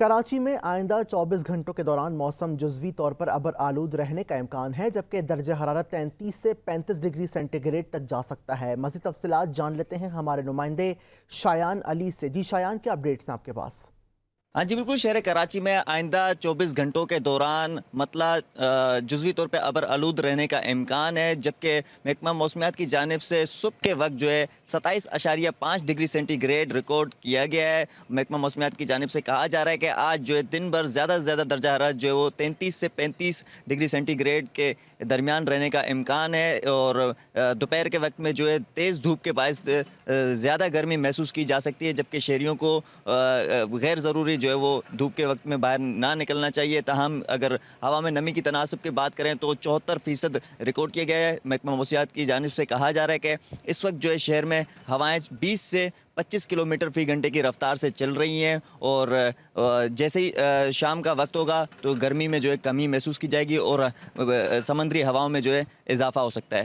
کراچی میں آئندہ 24 گھنٹوں کے دوران موسم جزوی طور پر ابر آلود رہنے کا امکان ہے، جبکہ درجہ حرارت 33 سے 35 ڈگری سینٹی گریڈ تک جا سکتا ہے۔ مزید تفصیلات جان لیتے ہیں ہمارے نمائندے شایان علی سے۔ جی شایان، کیا اپڈیٹس ہیں آپ کے پاس؟ ہاں جی بالکل، شہر کراچی میں آئندہ 24 گھنٹوں کے دوران جزوی طور پہ ابر آلود رہنے کا امکان ہے، جبکہ محکمہ موسمیات کی جانب سے صبح کے وقت جو ہے 27.5 ڈگری سینٹی گریڈ ریکارڈ کیا گیا ہے۔ محکمہ موسمیات کی جانب سے کہا جا رہا ہے کہ آج جو ہے دن بھر زیادہ سے زیادہ درجہ حرارت جو ہے وہ 33 سے 35 ڈگری سینٹی گریڈ کے درمیان رہنے کا امکان ہے، اور دوپہر کے وقت میں جو ہے تیز دھوپ کے باعث زیادہ گرمی محسوس کی جا سکتی ہے، جبکہ شہریوں کو غیر ضروری جو ہے وہ دھوپ کے وقت میں باہر نہ نکلنا چاہیے۔ تاہم اگر ہوا میں نمی کی تناسب کی بات کریں تو 74% ریکارڈ کیا گیا ہے۔ محکمہ موسمیات کی جانب سے کہا جا رہا ہے کہ اس وقت جو ہے شہر میں ہوائیں 20 سے 25 کلومیٹر فی گھنٹے کی رفتار سے چل رہی ہیں، اور جیسے ہی شام کا وقت ہوگا تو گرمی میں جو ہے کمی محسوس کی جائے گی، اور سمندری ہواؤں میں جو ہے اضافہ ہو سکتا ہے۔